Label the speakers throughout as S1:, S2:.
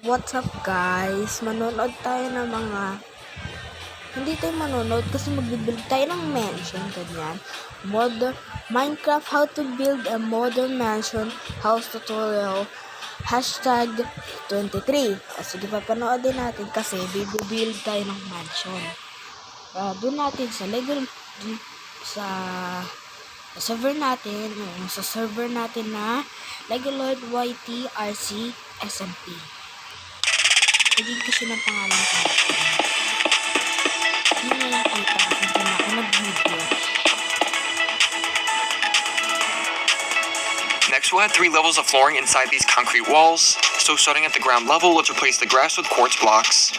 S1: What's up guys? Manonood tayo ng mga... Hindi tayo manonood kasi magbibuild tayo ng mansion, ganyan. Minecraft, how to build a modern mansion, house tutorial, hashtag 23. Sige, papanoodin natin kasi bibuild tayo ng mansion. Doon natin sa Lego, sa server natin, sa server natin na Lego Lord YT RC SMP. Naging kasi ng pangalan ko. Hindi na lang kita kasi hindi na ako nag-video.
S2: Next, we'll add 3 levels of flooring inside these concrete walls. So starting at the ground level, let's replace the grass with quartz blocks.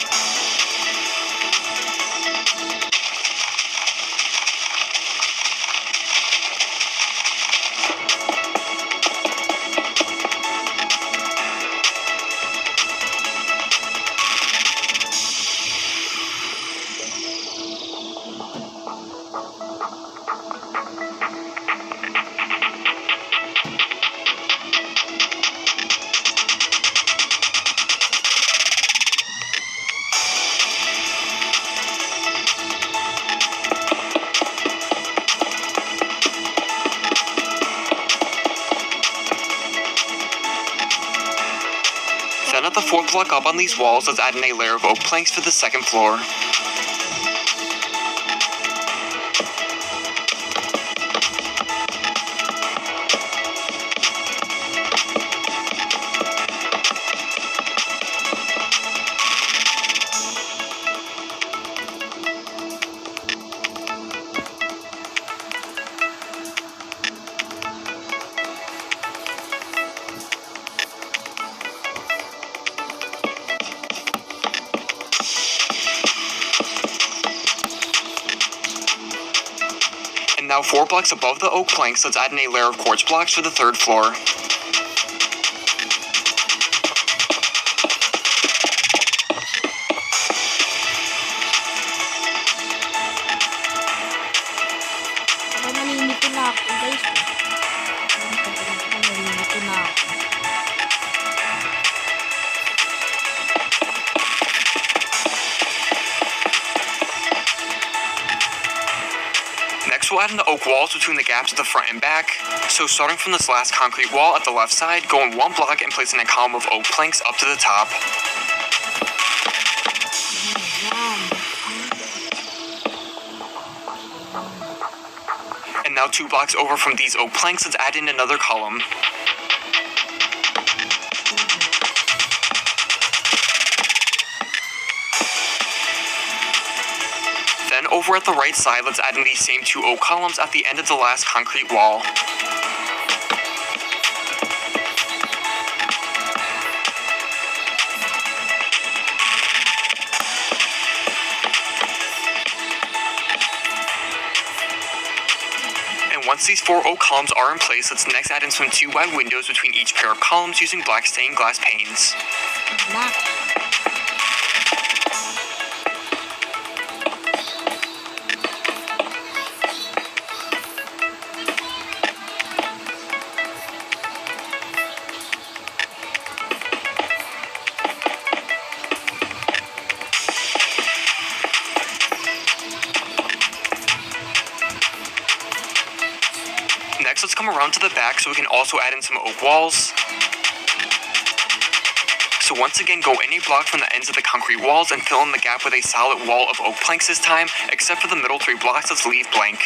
S2: Then at the 4th block up on these walls, let's add in a layer of oak planks for the 2nd floor. And now 4 blocks above the oak planks, let's add in a layer of quartz blocks for the 3rd floor.
S1: Naninito na ako guys. Naninito na ako.
S2: Next, we'll add in the oak walls between the gaps at the front and back. So starting from this last concrete wall at the left side, go in 1 block and place in a column of oak planks up to the top. And now 2 blocks over from these oak planks, let's add in another column. Then over at the right side, let's add in these same 2 oak columns at the end of the last concrete wall. And once these 4 oak columns are in place, let's next add in some 2 wide windows between each pair of columns using black stained glass panes.
S1: Black.
S2: Next, let's come around to the back so we can also add in some oak walls. So once again, go in a block from the ends of the concrete walls and fill in the gap with a solid wall of oak planks this time, except for the middle 3 blocks, let's leave blank.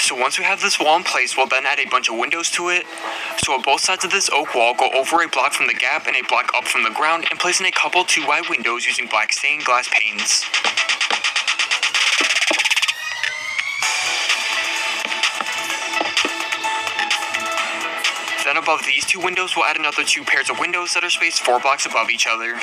S2: So once we have this wall in place, we'll then add a bunch of windows to it. So on both sides of this oak wall, go over a block from the gap and a block up from the ground and place in a couple 2 wide windows using black stained glass panes. Then above these 2 windows, we'll add another 2 pairs of windows that are spaced 4 blocks above each other.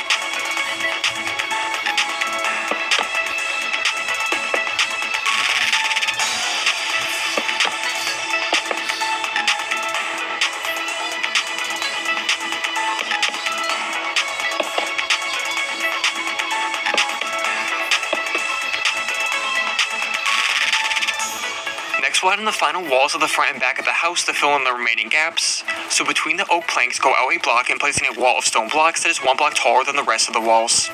S2: Next, we'll add in the final walls of the front and back of the house to fill in the remaining gaps. So between the oak planks, go out a block and placing a wall of stone blocks that is 1 block taller than the rest of the walls.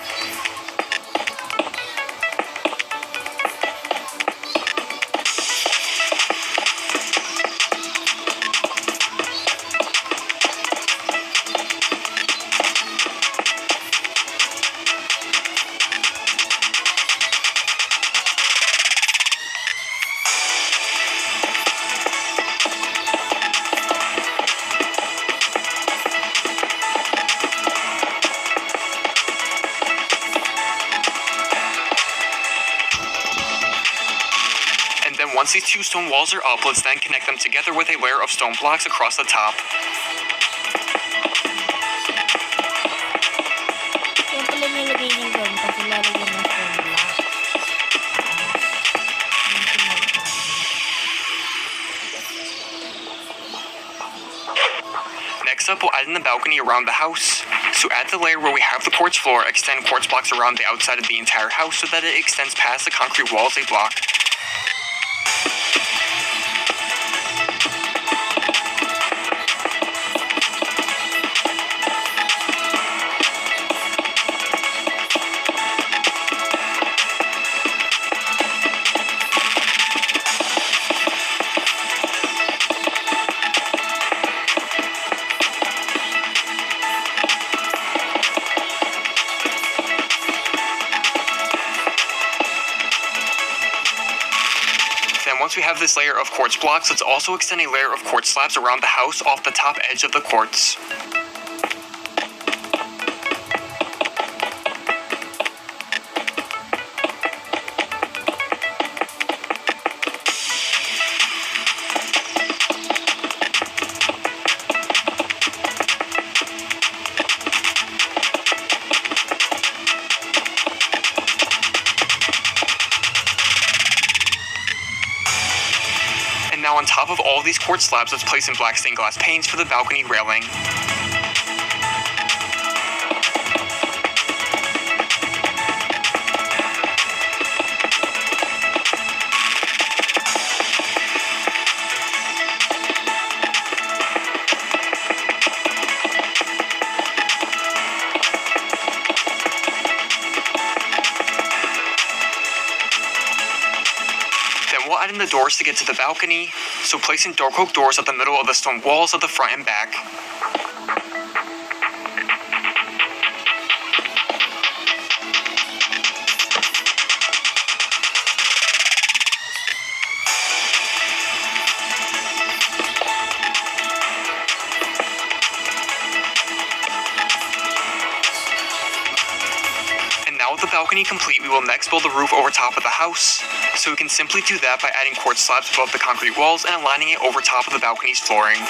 S2: And then once these two stone walls are up, let's then connect them together with a layer of stone blocks across the top.
S1: Yan pala nilagay niya doon kasi lalagyan ng stone block.
S2: Next up, we'll add in the balcony around the house. So add the layer where we have the quartz floor, extend quartz blocks around the outside of the entire house so that it extends past the concrete walls a block. Then once we have this layer of quartz blocks, let's also extend a layer of quartz slabs around the house off the top edge of the quartz. And now on top of all these quartz slabs, let's place in black stained glass panes for the balcony railing. Then we'll add in the doors to get to the balcony, so placing door oak doors at the middle of the stone walls of the front and back. Now with the balcony complete, we will next build the roof over top of the house. So we can simply do that by adding quartz slabs above the concrete walls and aligning it over top of the balcony's flooring.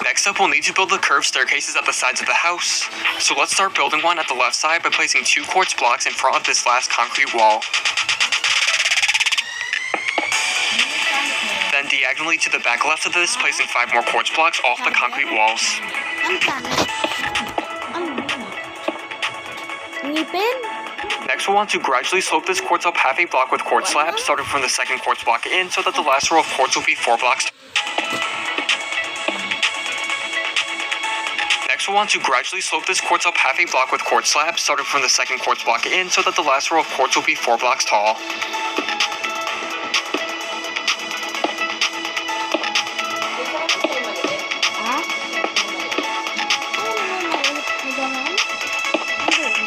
S2: Next up, we'll need to build the curved staircases at the sides of the house. So let's start building one at the left side by placing 2 quartz blocks in front of this last concrete wall. Then diagonally to the back left of this, placing 5 more quartz blocks off the concrete walls.
S1: Ang tanas. Ngipin?
S2: Next, we'll want to gradually slope this quartz up half a block with quartz slabs, starting from the second quartz block in, so that the last row of quartz will be 4 blocks. Next, we'll want to gradually slope this quartz up half a block with quartz slabs, starting from the second quartz block in, so that the last row of quartz will be 4 blocks tall.
S1: Ha? Ano naman maliit na ganon? Hindi.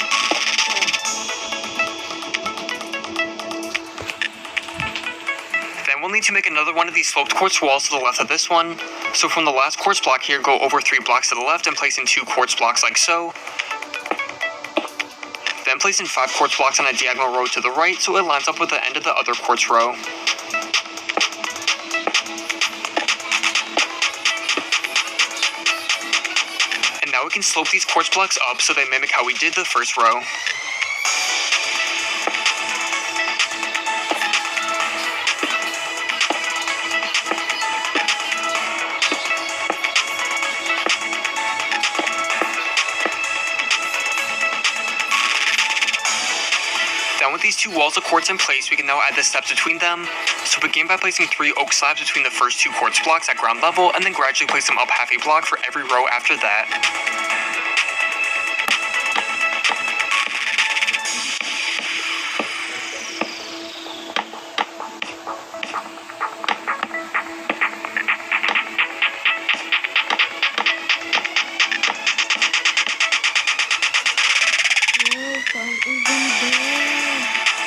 S2: Then we'll need to make another one of these sloped quartz walls to the left of this one. So from the last quartz block here, go over 3 blocks to the left and place in 2 quartz blocks like so. Then place in 5 quartz blocks on a diagonal row to the right so it lines up with the end of the other quartz row. And now we can slope these quartz blocks up so they mimic how we did the first row. Then with these 2 walls of quartz in place, we can now add the steps between them. So begin by placing 3 oak slabs between the first 2 quartz blocks at ground level, and then gradually place them up half a block for every row after that.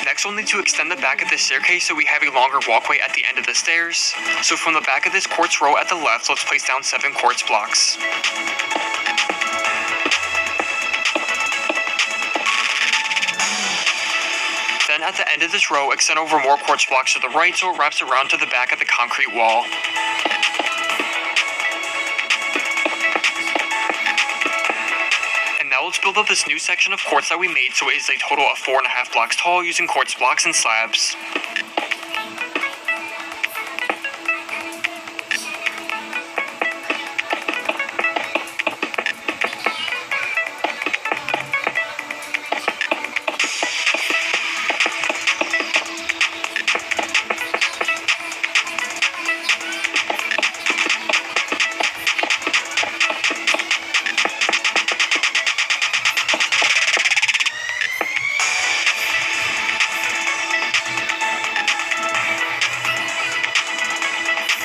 S2: Next, we'll need to extend the back of this staircase so we have a longer walkway at the end of the stairs. So from the back of this quartz row at the left, let's place down 7 quartz blocks. Then at the end of this row, extend over more quartz blocks to the right so it wraps around to the back of the concrete wall. Now let's build up this new section of quartz that we made so it is a total of 4.5 blocks tall using quartz blocks and slabs.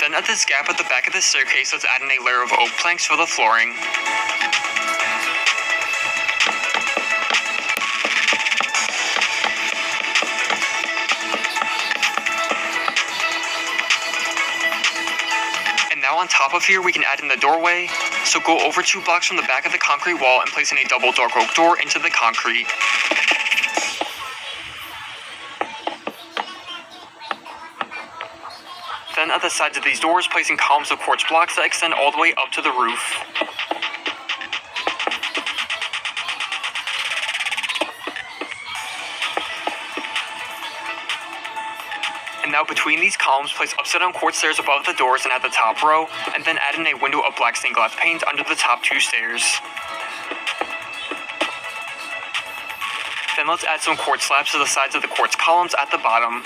S2: Then at this gap at the back of the staircase, let's add in a layer of oak planks for the flooring. And now on top of here, we can add in the doorway. So go over 2 blocks from the back of the concrete wall and place in a double dark oak door into the concrete. Then at the sides of these doors, placing columns of quartz blocks that extend all the way up to the roof. And now between these columns, place upside down quartz stairs above the doors and at the top row, and then add in a window of black stained glass paint under the top 2 stairs. Then let's add some quartz slabs to the sides of the quartz columns at the bottom.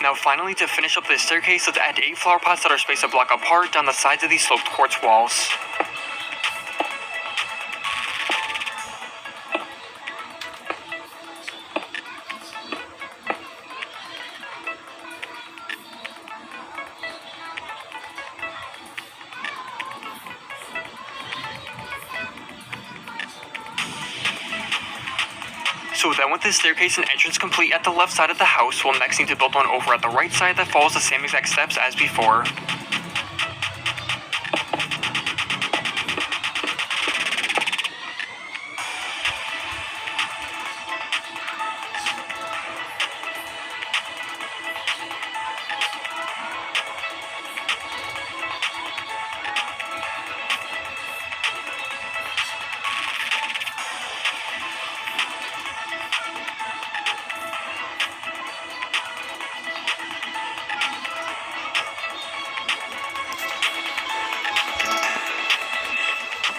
S2: Now finally, to finish up this staircase, let's add 8 flower pots that are spaced a block apart down the sides of these sloped quartz walls. So then with this staircase and entrance complete at the left side of the house, we'll next need to build one over at the right side that follows the same exact steps as before.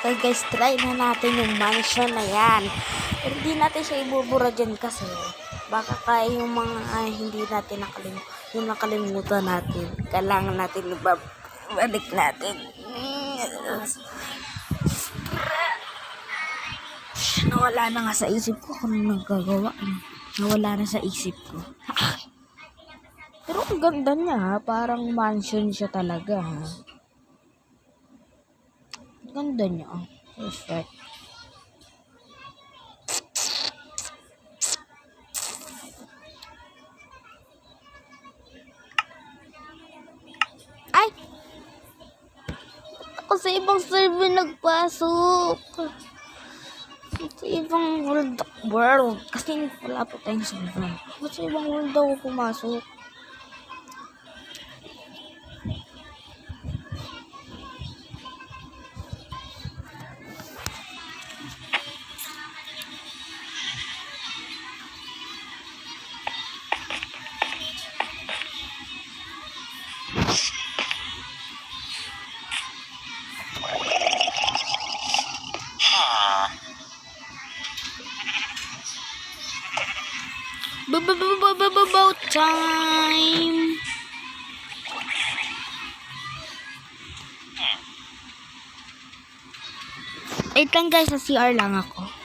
S1: So guys, try na natin yung mansion na yan. Pero hindi natin siya ibubura dyan kasi baka kaya yung mga hindi natin nakalimutan natin. Kailangan natin ibabalik natin. Nawala na nga sa isip ko kung anong nagagawa. Nawala na sa isip ko. Pero ang ganda niya ha. Parang mansion siya talaga ha. Ganda niya. Perfect. Ay! Ako sa ibang server nagpasok. Sa ibang world. Kasi wala po tayong server. Ako sa ibang world ako pumasok. About time. Wait lang guys, sa CR lang ako.